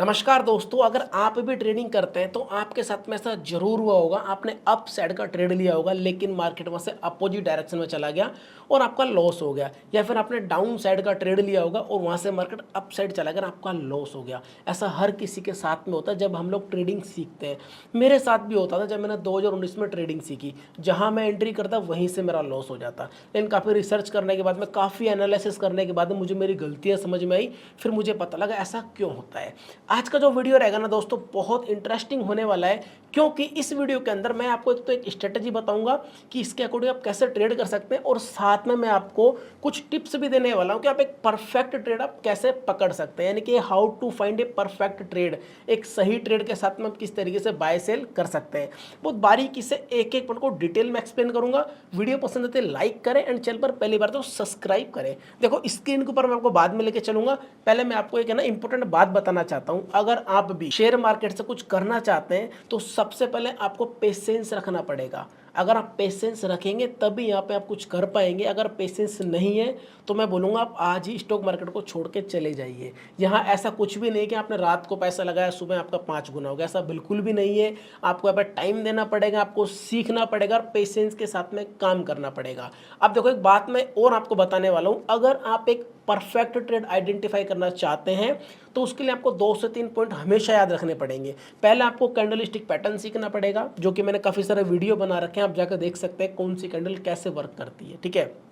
नमस्कार दोस्तों, अगर आप भी ट्रेडिंग करते हैं तो आपके साथ में ऐसा जरूर हुआ होगा। आपने अप साइड का ट्रेड लिया होगा लेकिन मार्केट वहाँ से अपोजिट डायरेक्शन में चला गया और आपका लॉस हो गया, या फिर आपने डाउन साइड का ट्रेड लिया होगा और वहाँ से मार्केट अप साइड चला गया, आपका लॉस हो गया। ऐसा हर किसी के साथ में होता है जब हम लोग ट्रेडिंग सीखते हैं। मेरे साथ भी होता था जब मैंने 2019 में ट्रेडिंग सीखी। जहाँ मैं एंट्री करता वहीं से मेरा लॉस हो जाता, लेकिन काफ़ी रिसर्च करने के बाद में, काफ़ी एनालिसिस करने के बाद में मुझे मेरी गलतियाँ समझ में आई। फिर मुझे पता लगा ऐसा क्यों होता है। आज का जो वीडियो रहेगा ना दोस्तों, बहुत इंटरेस्टिंग होने वाला है, क्योंकि इस वीडियो के अंदर मैं आपको एक स्ट्रेटजी बताऊंगा कि इसके अकॉर्डिंग आप कैसे ट्रेड कर सकते हैं, और साथ में मैं आपको कुछ टिप्स भी देने वाला हूं कि आप एक परफेक्ट ट्रेड आप कैसे पकड़ सकते हैं, यानी कि how to find a perfect trade. एक सही ट्रेड के साथ में आप किस तरीके से बाय सेल कर सकते हैं, बहुत बारीकी से एक एक पॉइंट को डिटेल में एक्सप्लेन करूंगा। वीडियो पसंद आते लाइक करें एंड चैनल पर पहली बार तो सब्सक्राइब करें। देखो, स्क्रीन के ऊपर मैं आपको बाद में लेके चलूंगा, पहले मैं आपको एक है ना इंपॉर्टेंट बात बताना चाहता हूं। अगर आप भी शेयर मार्केट से कुछ करना चाहते हैं तो सबसे पहले आपको पेशेंस रखना पड़ेगा। अगर आप पेशेंस रखेंगे तभी यहाँ पे आप कुछ कर पाएंगे। अगर पेशेंस नहीं है तो मैं बोलूँगा आप आज ही स्टॉक मार्केट को छोड़ के चले जाइए। यहाँ ऐसा कुछ भी नहीं कि आपने रात को पैसा लगाया सुबह आपका 5 गुना हो गया, ऐसा बिल्कुल भी नहीं है। आपको यहाँ पर टाइम देना पड़ेगा, आपको सीखना पड़ेगा और पेशेंस के साथ में काम करना पड़ेगा। अब देखो, एक बात मैं और आपको बताने वाला हूँ। अगर आप एक परफेक्ट ट्रेड आइडेंटिफाई करना चाहते हैं तो उसके लिए आपको 2 से 3 पॉइंट हमेशा याद रखने पड़ेंगे। पहले आपको कैंडल स्टिक पैटर्न सीखना पड़ेगा, जो कि मैंने काफ़ी सारे वीडियो बना रखे हैं, आप जाकर देख सकते हैं कौन सी कैंडल कैसे वर्क करती है, ठीक है।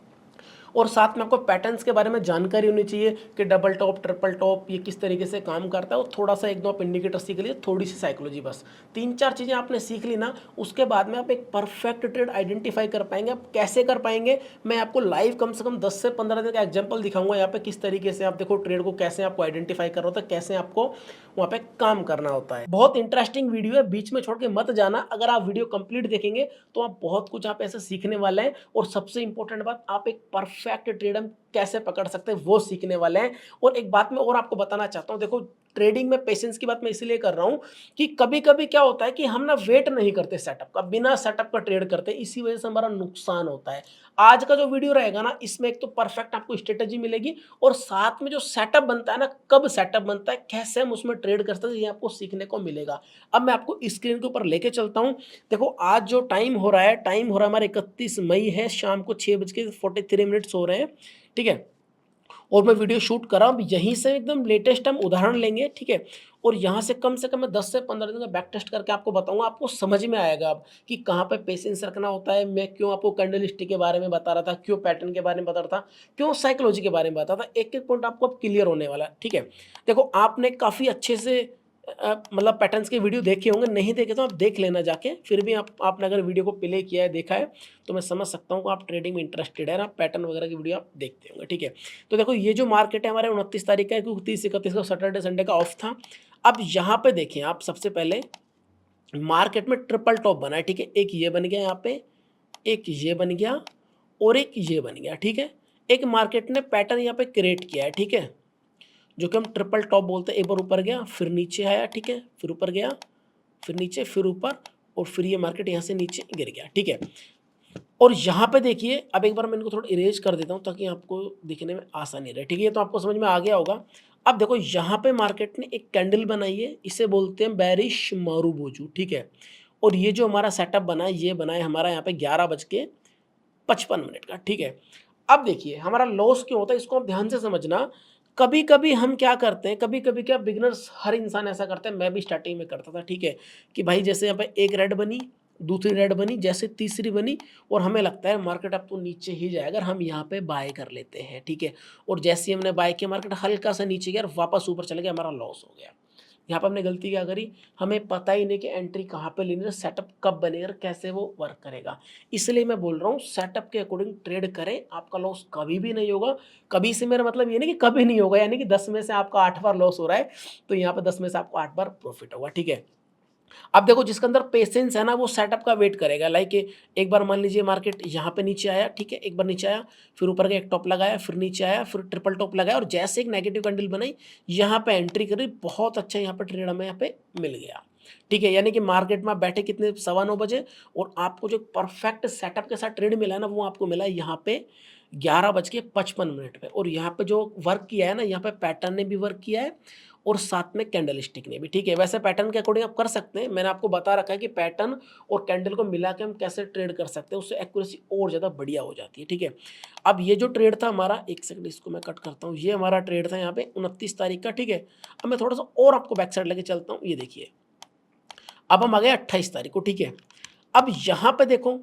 और साथ में आपको पैटर्न्स के बारे में जानकारी होनी चाहिए कि डबल टॉप, ट्रिपल टॉप ये किस तरीके से काम करता है, और थोड़ा सा एक दो आप इंडिकेटर सीख लिए, थोड़ी सी साइकोलॉजी, बस 3-4 चीज़ें आपने सीख ली ना, उसके बाद में आप एक परफेक्ट ट्रेड आइडेंटिफाई कर पाएंगे। आप कैसे कर पाएंगे, मैं आपको लाइव कम से कम 10 से 15 दिन का एग्जाम्पल दिखाऊंगा यहाँ पे, किस तरीके से आप देखो ट्रेड को कैसे आपको आइडेंटिफाई करना होता है, कैसे आपको वहाँ पे काम करना होता है। बहुत इंटरेस्टिंग वीडियो है, बीच में छोड़ के मत जाना। अगर आप वीडियो कंप्लीट देखेंगे तो आप बहुत कुछ आप ऐसे सीखने वाले हैं, और सबसे इंपॉर्टेंट बात, आप एक परफेक्ट ट्रेड कैसे पकड़ सकते हैं वो सीखने वाले हैं। और एक बात मैं और आपको बताना चाहता हूं, देखो ट्रेडिंग में पेशेंस की बात मैं इसलिए कर रहा हूं कि कभी कभी क्या होता है कि हम ना वेट नहीं करते सेटअप का, बिना सेटअप का ट्रेड करते, इसी वजह से हमारा नुकसान होता है। आज का जो वीडियो रहेगा ना, इसमें एक तो परफेक्ट आपको स्ट्रेटेजी मिलेगी, और साथ में जो सेटअप बनता है ना, कब सेटअप बनता है, कैसे हम उसमें ट्रेड कर सकते हैं, ये आपको सीखने को मिलेगा। अब मैं आपको स्क्रीन के ऊपर लेके चलता हूं। देखो, आज जो टाइम हो रहा है, हमारा 31 मई है, शाम को 6:43 हो रहे हैं, ठीक है। और मैं वीडियो शूट कर रहा हूँ, यहीं से एकदम लेटेस्ट हम उदाहरण लेंगे, ठीक है। और यहाँ से कम मैं 10 से 15 दिन का बैक टेस्ट करके आपको बताऊंगा, आपको समझ में आएगा अब कि कहाँ पे पेशेंस रखना होता है। मैं क्यों आपको कैंडल स्टिक के बारे में बता रहा था, क्यों पैटर्न के बारे में बता रहा था, क्यों साइकोलॉजी के बारे में बता रहा था, एक एक पॉइंट आपको अब क्लियर होने वाला है, ठीक है। देखो, आपने काफ़ी अच्छे से मतलब पैटर्न्स के वीडियो देखे होंगे, नहीं देखे तो आप देख लेना जाके। फिर भी आपने अगर वीडियो को प्ले किया है, देखा है, तो मैं समझ सकता हूँ कि आप ट्रेडिंग में इंटरेस्टेड है, आप पैटर्न वगैरह की वीडियो आप देखते होंगे, ठीक है। तो देखो, ये जो मार्केट है हमारे 29 तारीख का है, क्योंकि 30-31 को सैटरडे संडे का ऑफ था। अब यहाँ पे देखें आप, सबसे पहले मार्केट में ट्रिपल टॉप बना है, ठीक है। एक ये बन गया यहाँ पे, एक ये बन गया, और एक ये बन गया, ठीक है। एक मार्केट ने पैटर्न यहाँ पे क्रिएट किया है, ठीक है, जो कि हम ट्रिपल टॉप बोलते हैं। एक बार ऊपर गया, फिर नीचे आया, ठीक है, फिर ऊपर गया, फिर नीचे, फिर ऊपर, और फिर ये मार्केट यहाँ से नीचे गिर गया, ठीक है। और यहाँ पे देखिए, अब एक बार मैं इनको थोड़ा इरेज कर देता हूँ ताकि आपको दिखने में आसानी रहे, ठीक है। तो आपको समझ में आ गया होगा। अब देखो, यहाँ पे मार्केट ने एक कैंडल बनाई है, इसे बोलते हैं बेरिश मारूबोजू, ठीक है। और ये जो हमारा सेटअप बना है, ये बना है हमारा यहाँ पे 11:55 का, ठीक है। अब देखिए, हमारा लॉस क्यों होता है, इसको आप ध्यान से समझना। कभी कभी हम क्या करते हैं, कभी कभी क्या, बिगिनर्स, हर इंसान ऐसा करता है, मैं भी स्टार्टिंग में करता था, ठीक है, कि भाई जैसे यहाँ पे एक रेड बनी, दूसरी रेड बनी, जैसे तीसरी बनी, और हमें लगता है मार्केट अब तो नीचे ही जाएगा, अगर हम यहाँ पे बाय कर लेते हैं, ठीक है। और जैसे ही हमने बाय किया, मार्केट हल्का सा नीचे गया और वापस ऊपर चले गया, हमारा लॉस हो गया। यहाँ पर हमने गलती क्या करी, हमें पता ही नहीं कि एंट्री कहाँ पे लेनी है, सेटअप कब बनेगा और कैसे वो वर्क करेगा। इसलिए मैं बोल रहा हूँ, सेटअप के अकॉर्डिंग ट्रेड करें, आपका लॉस कभी भी नहीं होगा। कभी से मेरा मतलब ये नहीं कि कभी नहीं होगा, यानी कि 10 में से आपका 8 बार लॉस हो रहा है, तो यहाँ पे 10 में से आपको 8 बार प्रॉफिट होगा, ठीक है। अब देखो, जिसके अंदर पेशेंस है ना, वो सेटअप का वेट करेगा। लाइक एक बार मान लीजिए मार्केट यहाँ पे नीचे आया, ठीक है, एक बार नीचे आया, फिर ऊपर का एक टॉप लगाया, फिर नीचे आया, फिर ट्रिपल टॉप लगाया, और जैसे एक नेगेटिव कैंडल बनाई, यहाँ पे एंट्री करी, बहुत अच्छा यहाँ पे ट्रेड हमें यहाँ पे मिल गया, ठीक है। यानी कि मार्केट में आप बैठे कितने, 9:15 बजे, और आपको जो परफेक्ट सेटअप के साथ ट्रेड मिला है ना, वो आपको मिला यहाँ पे 11:55 पे। और यहाँ पे जो वर्क किया है ना, यहाँ पे पैटर्न ने भी वर्क किया है, और साथ में कैंडल स्टिक ने भी, ठीक है। वैसे पैटर्न के अकॉर्डिंग आप कर सकते हैं, मैंने आपको बता रखा है कि पैटर्न और कैंडल को मिला के हम कैसे ट्रेड कर सकते हैं, उससे एक्यूरेसी और ज़्यादा बढ़िया हो जाती है, ठीक है। अब ये जो ट्रेड था हमारा, एक सेकंड इसको मैं कट करता हूँ, ये हमारा ट्रेड था यहाँ पे 29 तारीख का, ठीक है। अब मैं थोड़ा सा और आपको बैक साइड लेके चलता हूँ, ये देखिए अब हम आ गए 28 तारीख को, ठीक है। अब यहाँ पे देखो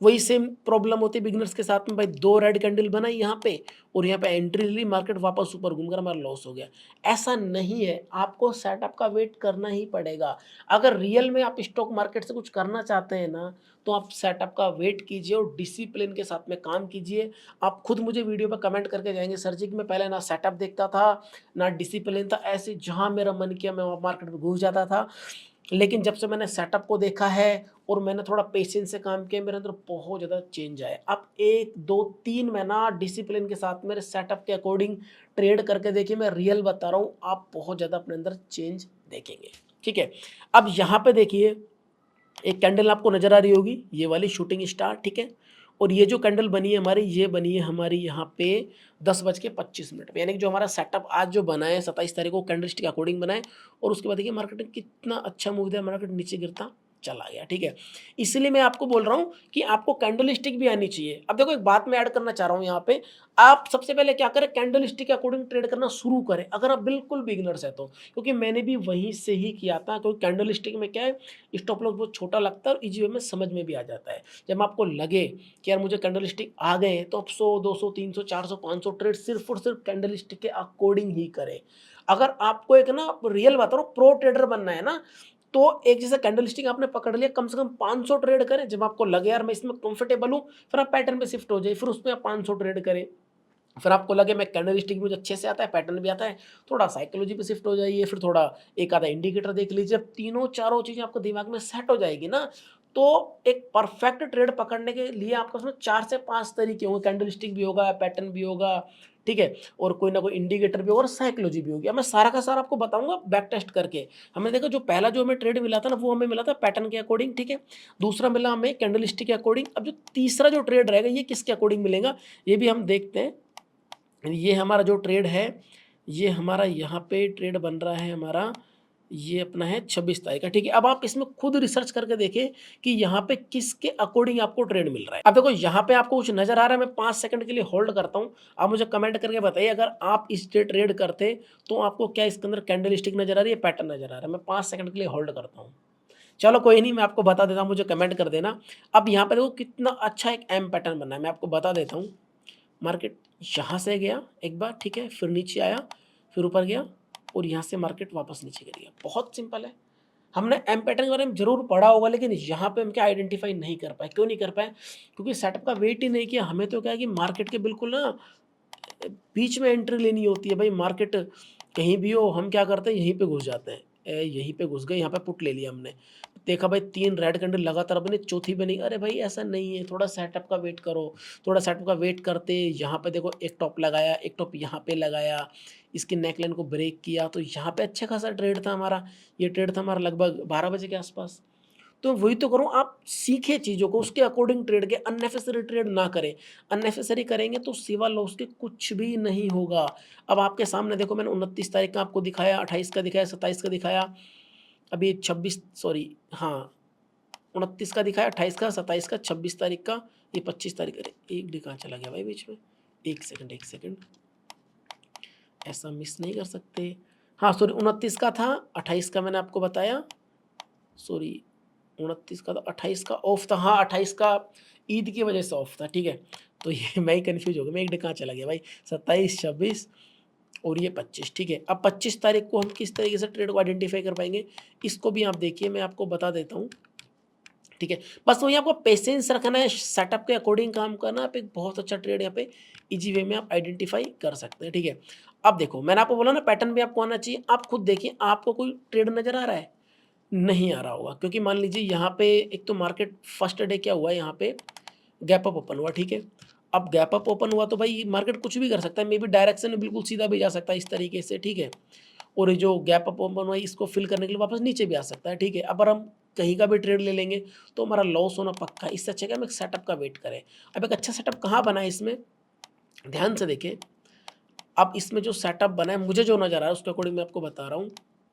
वही सेम प्रॉब्लम होती है बिगिनर्स के साथ में, भाई 2 रेड कैंडल बनाई यहाँ पे और यहाँ पे एंट्री ली, मार्केट वापस ऊपर घूमकर हमारा लॉस हो गया। ऐसा नहीं है, आपको सेटअप का वेट करना ही पड़ेगा। अगर रियल में आप स्टॉक मार्केट से कुछ करना चाहते हैं ना, तो आप सेटअप का वेट कीजिए और डिसिप्लिन के साथ में काम कीजिए। आप खुद मुझे वीडियो पर कमेंट करके जाएंगे, सर जी कि मैं पहले ना सेटअप देखता था ना डिसिप्लिन था, ऐसे जहाँ मेरा मन किया मैं मार्केट में घुस जाता था। लेकिन जब से मैंने सेटअप को देखा है और मैंने थोड़ा पेशेंस से काम किया, मेरे अंदर बहुत ज़्यादा चेंज आया। आप 1, 2, 3 महीना डिसिप्लिन के साथ मेरे सेटअप के अकॉर्डिंग ट्रेड करके देखिए, मैं रियल बता रहा हूँ, आप बहुत ज़्यादा अपने अंदर चेंज देखेंगे, ठीक है। अब यहाँ पे देखिए एक कैंडल आपको नज़र आ रही होगी, ये वाली शूटिंग स्टार, ठीक है। और ये जो कैंडल बनी है हमारी, ये बनी है हमारी यहाँ पे 10:25 पे, यानी कि जो हमारा सेटअप आज जो बना है 27 तारीख को कैंडल स्टिक अकॉर्डिंग बना है। और उसके बाद देखिए मार्केट में कितना अच्छा मूव दिया, मार्केट नीचे गिरता चला गया, ठीक है। इसलिए मैं आपको बोल रहा हूँ कि आपको कैंडल स्टिक भी आनी चाहिए। अब देखो एक बात मैं ऐड करना चाह रहा हूँ यहाँ पे, आप सबसे पहले क्या करें, कैंडल स्टिक के अकॉर्डिंग ट्रेड करना शुरू करें अगर आप बिल्कुल बिगिनर्स है तो, क्योंकि मैंने भी वहीं से ही किया था। क्योंकि कैंडल स्टिक में क्या है, स्टॉप लॉस बहुत छोटा लगता है और इजी वे में समझ में भी आ जाता है। जब आपको लगे कि यार मुझे कैंडल स्टिक आ गए हैं, तो आप 100, 200, 300, 400, 500 ट्रेड सिर्फ और सिर्फ कैंडल स्टिक के अकॉर्डिंग ही करें। अगर आपको एक ना रियल बता रहा हूँ प्रो ट्रेडर बनना है ना, तो एक जैसे कैंडल स्टिक आपने पकड़ लिया, कम से कम 500 ट्रेड करें। जब आपको लगे यार मैं इसमें कंफर्टेबल हूँ, फिर आप पैटर्न पे शिफ्ट हो जाए, फिर उसमें आप 500 ट्रेड करें। फिर आपको लगे मैं कैंडल स्टिक मुझे अच्छे से आता है, पैटर्न भी आता है, थोड़ा साइकोलॉजी पे शिफ्ट हो जाइए, फिर थोड़ा एक आधा इंडिकेटर देख लीजिए। जब तीनों चारों चीज़ें आपको दिमाग में सेट हो जाएगी ना, तो एक परफेक्ट ट्रेड पकड़ने के लिए आपके उसमें 4 से 5 तरीके होंगे, कैंडल स्टिक भी होगा, पैटर्न भी होगा, ठीक है, और कोई ना कोई इंडिकेटर भी होगा और साइकोलॉजी भी होगी। अब मैं सारा का सारा आपको बताऊंगा बैक टेस्ट करके। हमने देखा जो पहला जो हमें ट्रेड मिला था ना, वो हमें मिला था पैटर्न के अकॉर्डिंग, ठीक है। दूसरा मिला हमें कैंडल स्टिक के अकॉर्डिंग। अब जो तीसरा जो ट्रेड रहेगा ये किसके अकॉर्डिंग मिलेगा, ये भी हम देखते हैं। ये हमारा जो ट्रेड है, ये हमारा यहाँ पे ट्रेड बन रहा है हमारा, ये अपना है 26 तारीख का, ठीक है। अब आप इसमें खुद रिसर्च करके देखें कि यहाँ पे किसके अकॉर्डिंग आपको ट्रेड मिल रहा है। अब देखो यहाँ पे आपको कुछ नजर आ रहा है, मैं 5 सेकंड के लिए होल्ड करता हूँ, आप मुझे कमेंट करके बताइए अगर आप इस डे ट्रेड करते तो आपको क्या इसके अंदर कैंडल स्टिक नजर आ रही है, पैटर्न नजर आ रहा है। मैं 5 सेकंड के लिए होल्ड करता हूँ। चलो कोई नहीं, मैं आपको बता देता हूँ, मुझे कमेंट कर देना। अब यहाँ पे देखो कितना अच्छा एक एम पैटर्न बना है, मैं आपको बता देता हूँ। मार्केट यहाँ से गया एक बार, ठीक है, फिर नीचे आया, फिर ऊपर गया और यहाँ से मार्केट वापस नीचे गिर गया। बहुत सिंपल है। हमने एम पैटर्न के बारे में जरूर पढ़ा होगा, लेकिन यहाँ पे हम क्या आइडेंटिफाई नहीं कर पाए। क्यों नहीं कर पाए, क्योंकि सेटअप का वेट ही नहीं किया। हमें तो क्या है कि मार्केट के बिल्कुल ना बीच में एंट्री लेनी होती है। भाई मार्केट कहीं भी हो, हम क्या करते हैं, यहीं पे घुस जाते हैं। यहीं पे घुस गए, यहाँ पे पुट ले लिया हमने, देखा भाई 3 रेड कैंडल लगातार बने, चौथी बनी। अरे भाई ऐसा नहीं है, थोड़ा सेटअप का वेट करो। थोड़ा सेटअप का वेट करते यहाँ पे देखो एक टॉप लगाया, एक टॉप यहाँ पे लगाया, इसकी नेकलाइन को ब्रेक किया, तो यहाँ पे अच्छा खासा ट्रेड था हमारा। ये ट्रेड था हमारा लगभग 12 बजे के आसपास। तो वही तो करूँ, आप सीखे चीज़ों को, उसके अकॉर्डिंग ट्रेड के, अननेसेसरी ट्रेड ना करें। अननेसेसरी करेंगे तो सिवा लॉस के कुछ भी नहीं होगा। अब आपके सामने देखो, मैंने 29 तारीख का आपको दिखाया, 28 का दिखाया, 27 का दिखाया, अभी 26 सॉरी हाँ 29 का दिखाया, 28 का, 27 का, 26 तारीख का, ये 25 तारीख। अरे एक डी कहाँ चला गया भाई बीच में, एक सेकंड, ऐसा मिस नहीं कर सकते। हाँ सॉरी 29 का था, 28 का मैंने आपको बताया, सॉरी 29 का था, 28 का ऑफ था। हाँ 28 का ईद की वजह से ऑफ था, ठीक है। तो ये मैं ही कन्फ्यूज हो गया, मैं एक डे कहाँ चला गया भाई, 27, 26 और ये 25, ठीक है। अब 25 तारीख को हम किस तरीके से ट्रेड को आइडेंटिफाई कर पाएंगे, इसको भी आप देखिए, मैं आपको बता देता हूँ, ठीक है। बस वही आपको पेशेंस रखना है, सेटअप के अकॉर्डिंग काम करना, आप एक बहुत अच्छा ट्रेड यहाँ पे इजी वे में आप आइडेंटिफाई कर सकते हैं, ठीक है। अब देखो मैंने आपको बोला ना पैटर्न भी आपको आना चाहिए। आप खुद देखिए आपको कोई ट्रेड नजर आ रहा है, नहीं आ रहा होगा, क्योंकि मान लीजिए यहाँ पे एक तो मार्केट फर्स्ट डे क्या हुआ है, यहाँ पे गैप अप ओपन हुआ, ठीक है। अब गैप अप ओपन हुआ तो भाई मार्केट कुछ भी कर सकता है, मे बी डायरेक्शन में बिल्कुल सीधा भी जा सकता है इस तरीके से, ठीक है। और ये जो गैप अप ओपन हुआ इसको फिल करने के लिए वापस नीचे भी आ सकता है, ठीक है। अब हम कहीं का भी ट्रेड ले लेंगे तो हमारा लॉस होना पक्का है। इससे अच्छा है कि हम एक सेटअप का वेट करें। अब एक अच्छा सेटअप कहाँ बना है इसमें, ध्यान से देखें। अब इसमें जो सेटअप बना है, मुझे जो नज़र आ रहा है उसके अकॉर्डिंग मैं आपको बता रहा हूँ।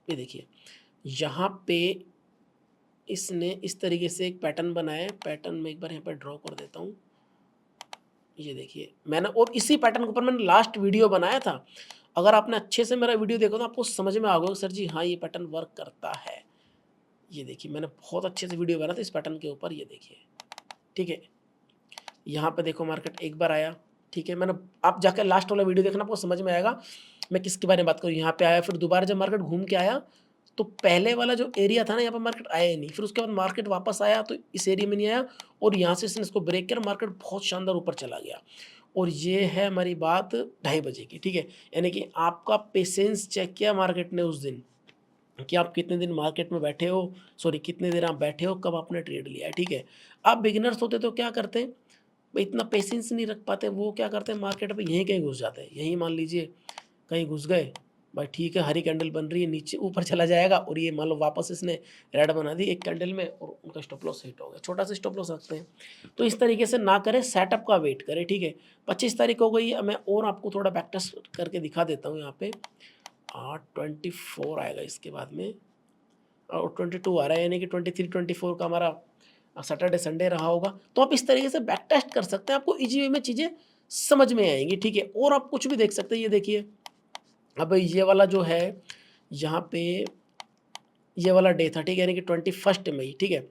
ये देखिए, यहाँ पे इसने इस तरीके से एक पैटर्न बनाया है। पैटर्न मैं एक बार यहाँ पे ड्रॉ कर देता हूँ। ये देखिए मैंने, और इसी पैटर्न के ऊपर मैंने लास्ट वीडियो बनाया था। अगर आपने अच्छे से मेरा वीडियो देखा तो आपको समझ में आ गया सर जी हाँ ये पैटर्न वर्क करता है। ये देखिए मैंने बहुत अच्छे से वीडियो बनाया था इस पैटर्न के ऊपर। ये देखिए ठीक है, यहाँ पे देखो मार्केट एक बार आया, ठीक है, मैंने, आप जाकर लास्ट वाला वीडियो देखना आपको समझ में आएगा मैं किसके बारे में बात करूँ। यहाँ पे आया, फिर दोबारा जब मार्केट घूम के आया तो पहले वाला जो एरिया था ना यहाँ पर मार्केट आया ही नहीं, फिर उसके बाद मार्केट वापस आया तो इस एरिया में नहीं आया, और यहाँ से इसने इसको ब्रेक किया, मार्केट बहुत शानदार ऊपर चला गया। और ये है हमारी बात 2:30 की, ठीक है, यानी कि आपका पेशेंस चेक किया मार्केट ने उस दिन कि आप कितने दिन मार्केट में बैठे हो, सॉरी कितने दिन आप बैठे हो, कब आपने ट्रेड लिया है, ठीक है। आप बिगिनर्स होते तो क्या करते हैं भाई, इतना पेशेंस नहीं रख पाते, वो क्या करते हैं मार्केट में यहीं कहीं घुस जाते हैं, यहीं मान लीजिए कहीं घुस गए भाई, ठीक है, हरी कैंडल बन रही है, नीचे ऊपर चला जाएगा, और ये मान लो वापस इसने रेड बना दी एक कैंडल में और उनका स्टॉप लॉस हिट हो गया, छोटा सा स्टॉप लॉस रखते हैं। तो इस तरीके से ना करें, सेटअप का वेट करें, ठीक है। 25 तारीख हो गई है, मैं और आपको थोड़ा बैक टेस्ट करके दिखा देता हूँ। यहाँ पे 24 आएगा इसके बाद में, और 22 आ रहा है, यानी कि 23 24 का हमारा सैटरडे संडे रहा होगा। तो आप इस तरीके से बैक टेस्ट कर सकते हैं, आपको इजी वे में चीज़ें समझ में आएंगी, ठीक है। और आप कुछ भी देख सकते हैं, ये देखिए अब ये वाला जो है यहाँ पे ये वाला डे था, ठीक है, यानी कि 21 मई, ठीक है।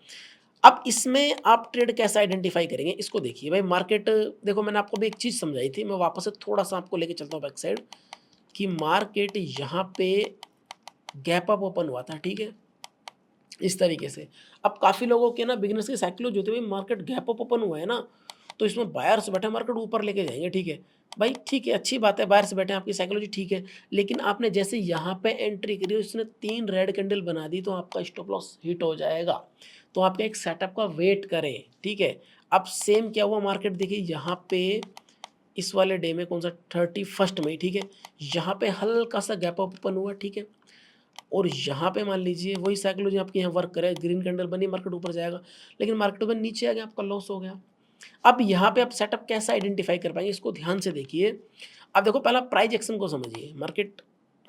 अब इसमें आप ट्रेड कैसे आइडेंटिफाई करेंगे, इसको देखिए भाई। मार्केट देखो, मैंने आपको भी एक चीज़ समझाई थी, मैं वापस से थोड़ा सा आपको लेके चलता हूँ बैक साइड, कि मार्केट यहाँ पे गैप अप ओपन हुआ था, ठीक है, इस तरीके से। अब काफ़ी लोगों के ना बिगनर्स की साइकोलॉजी होती है, भाई मार्केट गैप अप ओपन हुआ है ना, तो इसमें बायर्स बैठे मार्केट ऊपर लेके जाएंगे, ठीक है भाई, ठीक है, अच्छी बात है, बायर्स बैठे आपकी साइकोलॉजी ठीक है, लेकिन आपने जैसे यहाँ पे एंट्री करी, उसने 3 रेड कैंडल बना दी, तो आपका स्टॉप लॉस हिट हो जाएगा। तो आपके एक सेटअप का वेट करें, ठीक है। अब सेम क्या हुआ, मार्केट देखिए यहाँ पे इस वाले डे में, कौन सा 31 मई, ठीक है, यहाँ पे हल्का सा गैप अप ओपन हुआ, ठीक है, और यहाँ पे मान लीजिए वही साइकोलॉजी आपकी यहाँ वर्क करे, ग्रीन कैंडल बनी, मार्केट ऊपर जाएगा, लेकिन मार्केट ऊपर नीचे आ गया, आपका लॉस हो गया। अब यहाँ पे आप सेटअप कैसे आइडेंटिफाई कर पाएंगे, इसको ध्यान से देखिए। अब देखो, पहला प्राइस एक्शन को समझिए। मार्केट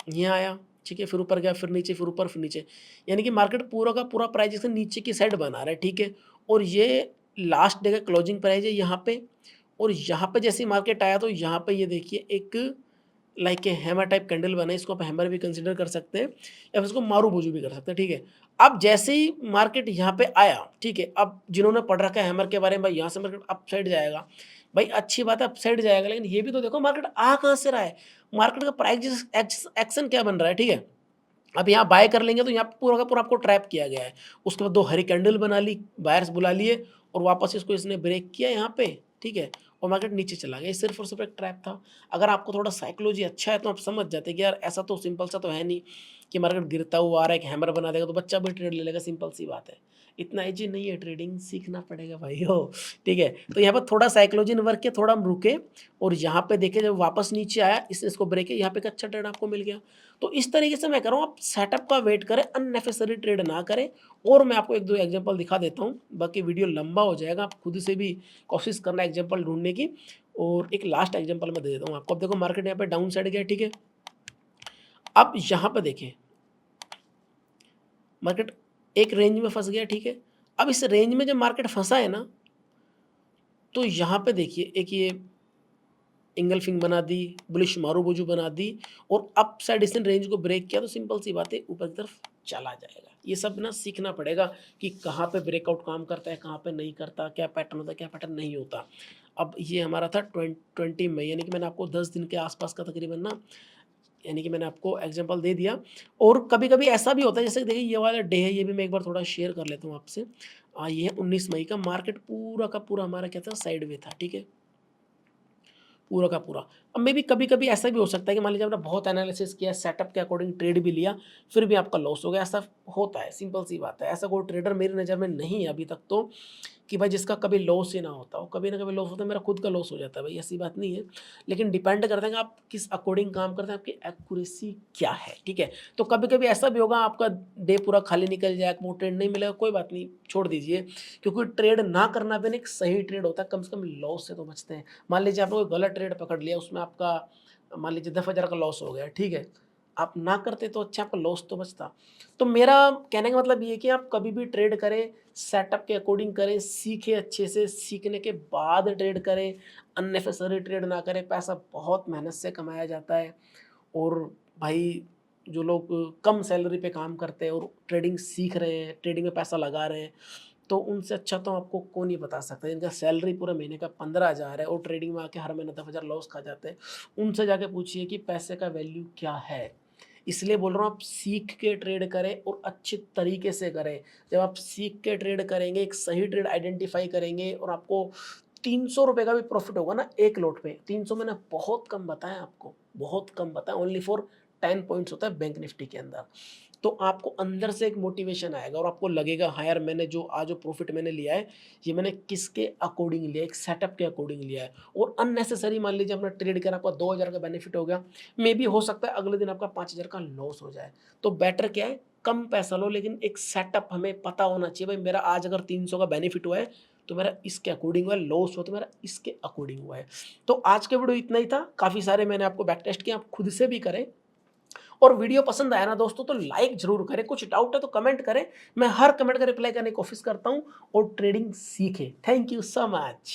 यहाँ आया, ठीक है, फिर ऊपर गया, फिर नीचे, फिर ऊपर, फिर नीचे, यानी कि मार्केट पूरा का पूरा प्राइस एक्शन नीचे की साइड बना रहा है, ठीक है। और ये लास्ट डे का क्लोजिंग प्राइस है यहाँ पे, और यहाँ पे जैसे मार्केट आया तो यहाँ पे ये देखिए एक like a hammer type candle बना है, इसको आप हैमर भी कंसीडर कर सकते हैं, या फिर इसको मारू बोजू भी कर सकते हैं, ठीक है। अब जैसे ही मार्केट यहाँ पे आया, ठीक है, अब जिन्होंने पढ़ रखा है हैमर के बारे में, भाई यहाँ से मार्केट अप साइड जाएगा, भाई अच्छी बात है, अप साइड जाएगा, लेकिन ये भी तो देखो मार्केट आ कहाँ से रहा है, मार्केट का प्राइस एक्शन क्या बन रहा है, ठीक है। अब यहाँ बाय कर लेंगे तो यहाँ पे पूरा का पूरा आपको ट्रैप किया गया है। उसके बाद 2 हरी कैंडल बना ली, बायर्स बुला लिए, और वापस इसको इसने ब्रेक किया यहाँ पे, ठीक है, और मार्केट नीचे चला गया। ये सिर्फ और सिर्फ एक ट्रैप था। अगर आपको थोड़ा साइकोलॉजी अच्छा है तो आप समझ जाते कि यार ऐसा तो सिंपल सा तो है नहीं कि मार्केट गिरता हुआ आ रहा है, एक हैमर बना देगा तो बच्चा भी ट्रेड ले लेगा, सिंपल सी बात है। इतना ईजी नहीं है, ट्रेडिंग सीखना पड़ेगा भाई हो, ठीक है। तो यहाँ पर थोड़ा साइकोलॉजी ने वर्क किया, थोड़ा हम रुके, और यहाँ पे देखे जब वापस नीचे आया, इसको ब्रेक किया, यहाँ पे एक अच्छा ट्रेड आपको मिल गया। तो इस तरीके से मैं कह रहा हूँ, आप सेटअप का वेट करें, अननेसेसरी ट्रेड ना करें। और मैं आपको 1-2 एग्जांपल दिखा देता हूँ, बाकी वीडियो लंबा हो जाएगा, आप खुद से भी कोशिश करना एग्जांपल ढूंढने की। और एक लास्ट एग्जांपल मैं दे देता हूँ आपको। अब देखो मार्केट यहाँ पे डाउन साइड गया, ठीक है। अब यहाँ पे देखें मार्केट एक रेंज में फंस गया, ठीक है। अब इस रेंज में जब मार्केट फंसा है ना, तो यहाँ पे देखिए एक ये इंगल्फिंग बना दी, बुलिश मारूबोजू बना दी, और अप साइड इसने रेंज को ब्रेक किया, तो सिंपल सी बात है ऊपर की तरफ चला जाएगा। ये सब ना सीखना पड़ेगा कि कहाँ पे ब्रेकआउट काम करता है, कहाँ पे नहीं करता, क्या पैटर्न होता है, क्या पैटर्न नहीं होता। अब ये हमारा था 20 मई, यानी कि मैंने आपको 10 दिन के आसपास का तकरीबन ना, यानी कि मैंने आपको एग्जांपल दे दिया। और कभी कभी ऐसा भी होता है, जैसे देखिए ये वाला डे है, ये भी मैं एक बार थोड़ा शेयर कर लेता हूँ आपसे। ये है 19 मई का, मार्केट पूरा का पूरा हमारा क्या था, साइड वे था, ठीक है, पूरा का पूरा। अब मे भी कभी कभी ऐसा भी हो सकता है कि मान लीजिए आपने बहुत एनालिसिस किया, सेटअप के अकॉर्डिंग ट्रेड भी लिया, फिर भी आपका लॉस हो गया, ऐसा होता है, सिंपल सी बात है। ऐसा कोई ट्रेडर मेरी नज़र में नहीं है अभी तक तो कि भाई जिसका कभी लॉस ही ना होता हो, कभी ना कभी लॉस होता है, मेरा खुद का लॉस हो जाता है भाई, ऐसी बात नहीं है। लेकिन डिपेंड करता है कि आप किस अकॉर्डिंग काम करते हैं, आपकी एक्यूरेसी क्या है, ठीक है। तो कभी कभी ऐसा भी होगा आपका डे पूरा खाली निकल जाए, वो ट्रेड नहीं मिलेगा, कोई बात नहीं, छोड़ दीजिए, क्योंकि ट्रेड ना करना भी एक सही ट्रेड होता है, कम से कम लॉस से तो बचते हैं। मान लीजिए आपने कोई गलत ट्रेड पकड़ लिया, उसमें आपका मान लीजिए 10,000 का लॉस हो गया, ठीक है। आप ना करते तो अच्छा, आपका लॉस तो बचता। तो मेरा कहने का मतलब ये है कि आप कभी भी ट्रेड करें, सेटअप के अकॉर्डिंग करें, सीखें अच्छे से, सीखने के बाद ट्रेड करें, अननेसेसरी ट्रेड ना करें। पैसा बहुत मेहनत से कमाया जाता है। और भाई जो लोग कम सैलरी पे काम करते हैं और ट्रेडिंग सीख रहे हैं, ट्रेडिंग में पैसा लगा रहे हैं, तो उनसे अच्छा तो आपको कौन नहीं बता सकता। जिनका सैलरी पूरे महीने का 15,000 है और ट्रेडिंग में आके हर महीने 10,000 लॉस खा जाते हैं, उनसे जाके पूछिए कि पैसे का वैल्यू क्या है। इसलिए बोल रहा हूँ, आप सीख के ट्रेड करें और अच्छे तरीके से करें। जब आप सीख के ट्रेड करेंगे, एक सही ट्रेड आइडेंटिफाई करेंगे और आपको 300 रुपये का भी प्रॉफिट होगा ना एक लॉट पे, 300 मैंने बहुत कम बताया आपको, बहुत कम बताया, ओनली फॉर 10 पॉइंट्स होता है बैंक निफ्टी के अंदर। तो आपको अंदर से एक मोटिवेशन आएगा और आपको लगेगा हाँ यार, मैंने जो आज जो प्रॉफिट मैंने लिया है, ये मैंने किसके अकॉर्डिंग लिया है, एक सेटअप के अकॉर्डिंग लिया है। और अननेसेसरी मान लीजिए आपने ट्रेड किया, आपका 2,000 का बेनिफिट हो गया, मे बी हो सकता है अगले दिन आपका 5,000 का लॉस हो जाए। तो बेटर क्या है, कम पैसा लो लेकिन एक सेटअप हमें पता होना चाहिए। भाई मेरा आज अगर 300 का बेनिफिट हुआ है तो मेरा इसके अकॉर्डिंग हुआ है, लॉस हुआ तो मेरा इसके अकॉर्डिंग हुआ है। तो आज के वीडियो इतना ही था, काफ़ी सारे मैंने आपको बैक टेस्ट किया, आप खुद से भी करें। और वीडियो पसंद आया ना दोस्तों तो लाइक जरूर करें, कुछ डाउट है तो कमेंट करें, मैं हर कमेंट का रिप्लाई करने की कोशिश करता हूं। और ट्रेडिंग सीखें। Thank you so much.